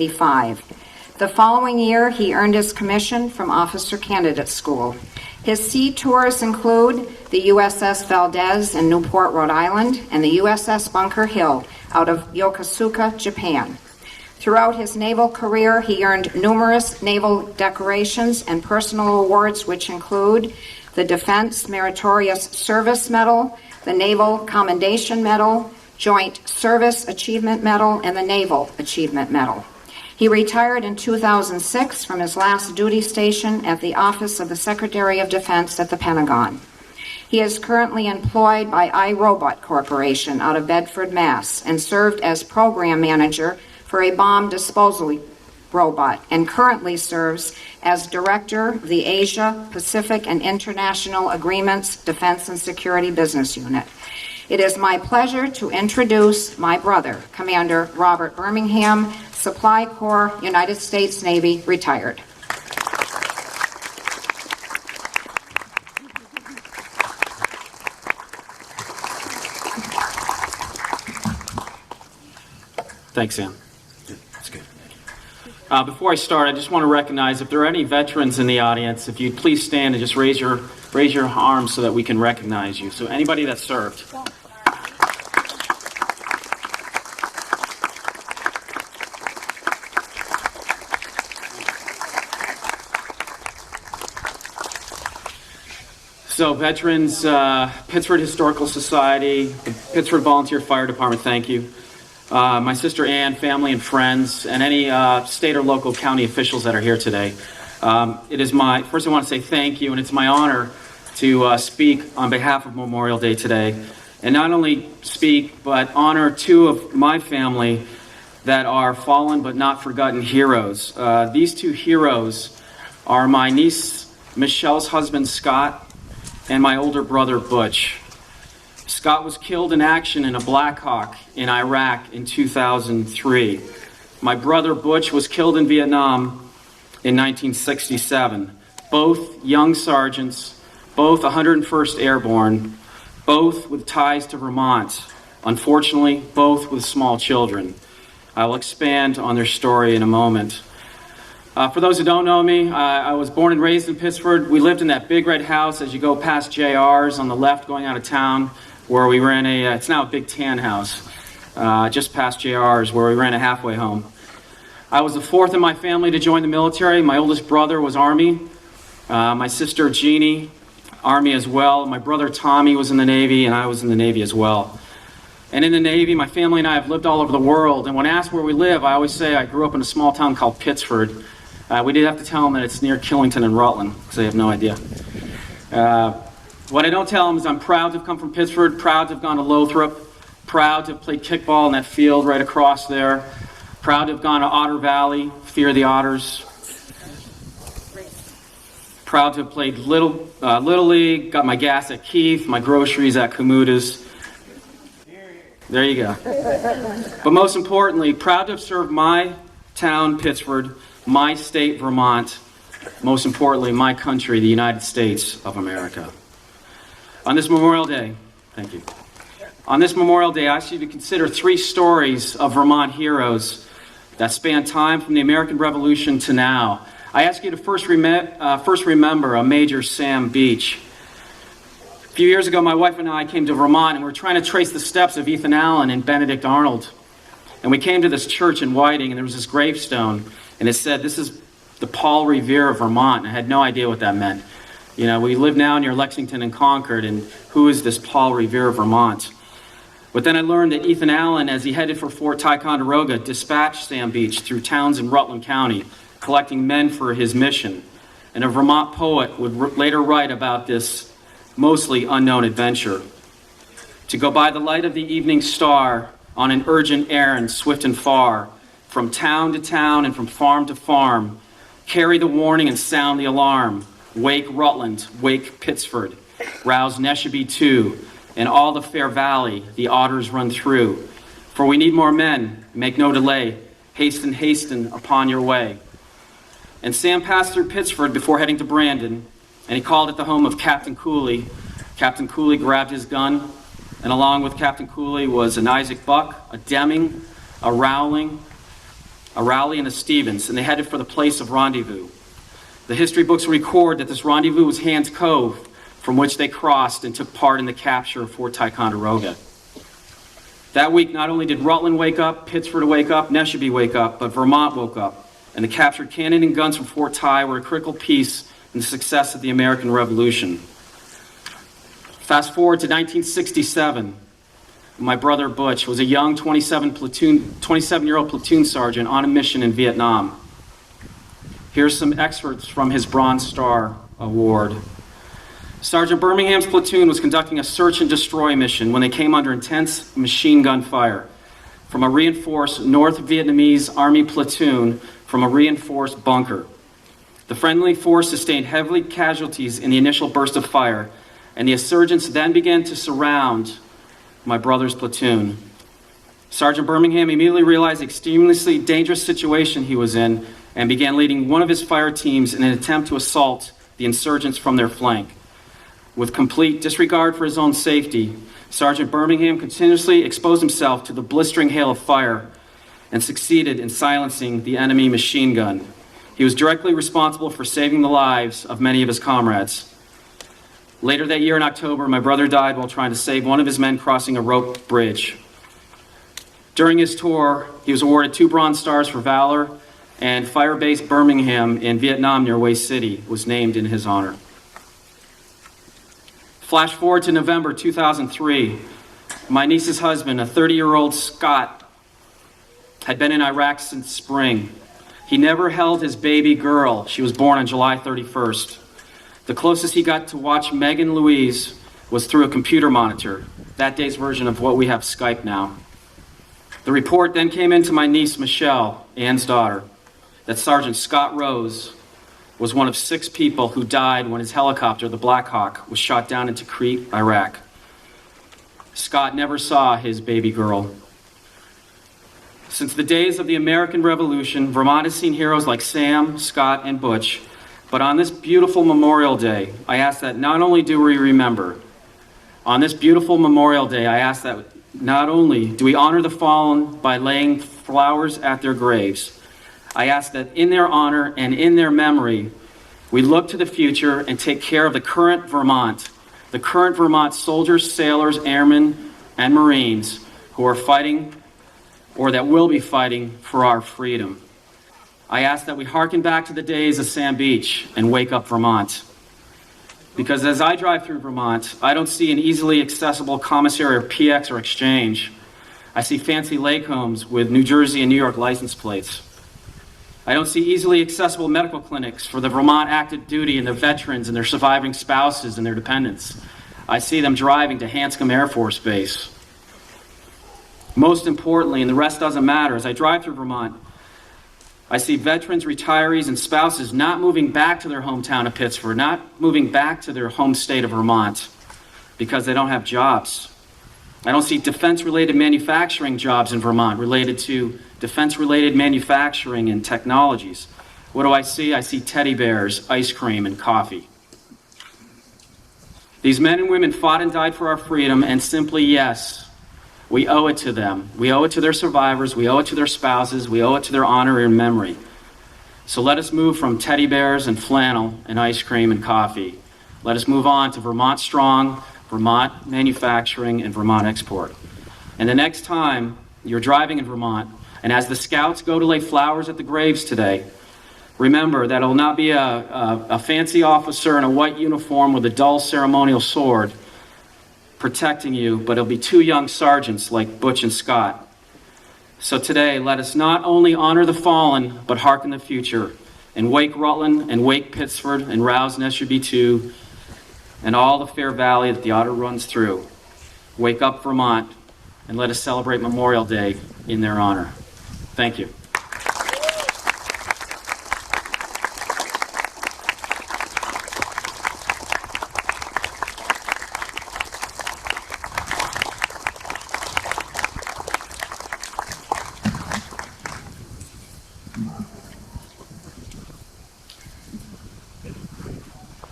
1985. The following year, he earned his commission from Officer Candidate School. His sea tours include the USS Valdez in Newport, Rhode Island, and the USS Bunker Hill out of Yokosuka, Japan. Throughout his naval career, he earned numerous naval decorations and personal awards, which include the Defense Meritorious Service Medal, the Naval Commendation Medal, Joint Service Achievement Medal, and the Naval Achievement Medal. He retired in 2006 from his last duty station at the Office of the Secretary of Defense at the Pentagon. He is currently employed by iRobot Corporation out of Bedford, Mass., and served as program manager for a bomb disposal robot, and currently serves as director of the Asia, Pacific, and International Agreements Defense and Security Business Unit. It is my pleasure to introduce my brother, Commander Robert Birmingham, Supply Corps, United States Navy, retired. Thanks, Sam. That's good. Before I start, I just want to recognize if there are any veterans in the audience, if you'd please stand and just raise your arms so that we can recognize you. So anybody that served. So veterans, Pittsford Historical Society, the Pittsford Volunteer Fire Department, thank you. My sister Ann, family and friends, and any state or local county officials that are here today. First I want to say thank you, and it's my honor to speak on behalf of Memorial Day today. And not only speak, but honor two of my family that are fallen but not forgotten heroes. These two heroes are my niece Michelle's husband, Scott, and my older brother, Butch. Scott was killed in action in a Black Hawk in Iraq in 2003. My brother, Butch, was killed in Vietnam in 1967. Both young sergeants, both 101st Airborne, both with ties to Vermont. Unfortunately, both with small children. I will expand on their story in a moment. For those who don't know me, I was born and raised in Pittsford. We lived in that big red house as you go past JR's on the left going out of town, where we ran it's now a big tan house, just past JR's, where we ran a halfway home. I was the fourth in my family to join the military. My oldest brother was Army. My sister Jeannie, Army as well. My brother Tommy was in the Navy, and I was in the Navy as well. And in the Navy, my family and I have lived all over the world. And when asked where we live, I always say I grew up in a small town called Pittsford. We did have to tell them that it's near Killington and Rutland, because they have no idea. What I don't tell them is I'm proud to have come from Pittsford, proud to have gone to Lothrop, proud to have played kickball in that field right across there, proud to have gone to Otter Valley, Fear the Otters, proud to have played Little League, got my gas at Keith, my groceries at Kamuta's. There you go. But most importantly, proud to have served my town, Pittsford, my state, Vermont, most importantly, my country, the United States of America. On this Memorial Day, thank you. On this Memorial Day, I ask you to consider three stories of Vermont heroes that span time from the American Revolution to now. I ask you to first remember a Major Sam Beach. A few years ago, my wife and I came to Vermont, and we're trying to trace the steps of Ethan Allen and Benedict Arnold. And we came to this church in Whiting, and there was this gravestone, and it said, "This is the Paul Revere of Vermont." And I had no idea what that meant. You know, we live now near Lexington and Concord, and who is this Paul Revere of Vermont? But then I learned that Ethan Allen, as he headed for Fort Ticonderoga, dispatched Sam Beach through towns in Rutland County, collecting men for his mission. And a Vermont poet would later write about this mostly unknown adventure. To go by the light of the evening star on an urgent errand, swift and far, from town to town and from farm to farm, carry the warning and sound the alarm. Wake Rutland, wake Pittsford, rouse Neshabie too, and all the fair valley the otters run through. For we need more men, make no delay, hasten, hasten upon your way. And Sam passed through Pittsford before heading to Brandon, and he called at the home of Captain Cooley. Captain Cooley grabbed his gun, and along with Captain Cooley was an Isaac Buck, a Deming, a Rowling, a rally in a Stevens, and they headed for the place of rendezvous. The history books record that this rendezvous was Hand's Cove, from which they crossed and took part in the capture of Fort Ticonderoga. That week, not only did Rutland wake up, Pittsford wake up, Neshobe wake up, but Vermont woke up, and the captured cannon and guns from Fort Ty were a critical piece in the success of the American Revolution. Fast forward to 1967. My brother Butch was a young 27-year-old platoon sergeant on a mission in Vietnam. Here's some excerpts from his Bronze Star Award. Sergeant Birmingham's platoon was conducting a search and destroy mission when they came under intense machine gun fire from a reinforced North Vietnamese Army platoon from a reinforced bunker. The friendly force sustained heavy casualties in the initial burst of fire, and the insurgents then began to surround my brother's platoon. Sergeant Birmingham immediately realized the extremely dangerous situation he was in and began leading one of his fire teams in an attempt to assault the insurgents from their flank. With complete disregard for his own safety, Sergeant Birmingham continuously exposed himself to the blistering hail of fire and succeeded in silencing the enemy machine gun. He was directly responsible for saving the lives of many of his comrades. Later that year in October, my brother died while trying to save one of his men crossing a rope bridge. During his tour, he was awarded 2 Bronze Stars for valor, and Fire Base Birmingham in Vietnam near Way City was named in his honor. Flash forward to November 2003. My niece's husband, a 30-year-old Scot, had been in Iraq since spring. He never held his baby girl. She was born on July 31st. The closest he got to watch Megan Louise was through a computer monitor, that day's version of what we have Skype now. The report then came in to my niece Michelle, Ann's daughter, that Sergeant Scott Rose was one of 6 people who died when his helicopter, the Black Hawk, was shot down into Crete, Iraq. Scott never saw his baby girl. Since the days of the American Revolution, Vermont has seen heroes like Sam, Scott, and Butch. But on this beautiful Memorial Day, I ask that not only do we remember, on this beautiful Memorial Day, I ask that not only do we honor the fallen by laying flowers at their graves, I ask that in their honor and in their memory, we look to the future and take care of the current Vermont soldiers, sailors, airmen, and Marines who are fighting or that will be fighting for our freedom. I ask that we hearken back to the days of Sam Beach and wake up Vermont. Because as I drive through Vermont, I don't see an easily accessible commissary or PX or exchange. I see fancy lake homes with New Jersey and New York license plates. I don't see easily accessible medical clinics for the Vermont active duty and the veterans and their surviving spouses and their dependents. I see them driving to Hanscom Air Force Base. Most importantly, and the rest doesn't matter, as I drive through Vermont, I see veterans, retirees, and spouses not moving back to their hometown of Pittsford, not moving back to their home state of Vermont because they don't have jobs. I don't see defense-related manufacturing jobs in Vermont related to defense-related manufacturing and technologies. What do I see? I see teddy bears, ice cream, and coffee. These men and women fought and died for our freedom, and simply, yes, we owe it to them. We owe it to their survivors. We owe it to their spouses. We owe it to their honor and memory. So let us move from teddy bears and flannel and ice cream and coffee. Let us move on to Vermont strong, Vermont manufacturing, and Vermont export. And the next time you're driving in Vermont, and as the scouts go to lay flowers at the graves today, remember that it will not be a fancy officer in a white uniform with a dull ceremonial sword protecting you, but it'll be 2 young sergeants like Butch and Scott. So today, let us not only honor the fallen, but hearken the future, and wake Rutland, and wake Pittsford, and rouse Neshobe too, and all the fair valley that the Otter runs through. Wake up Vermont, and let us celebrate Memorial Day in their honor. Thank you.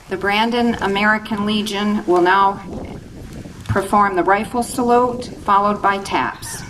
The Brandon American Legion will now perform the rifle salute, followed by taps.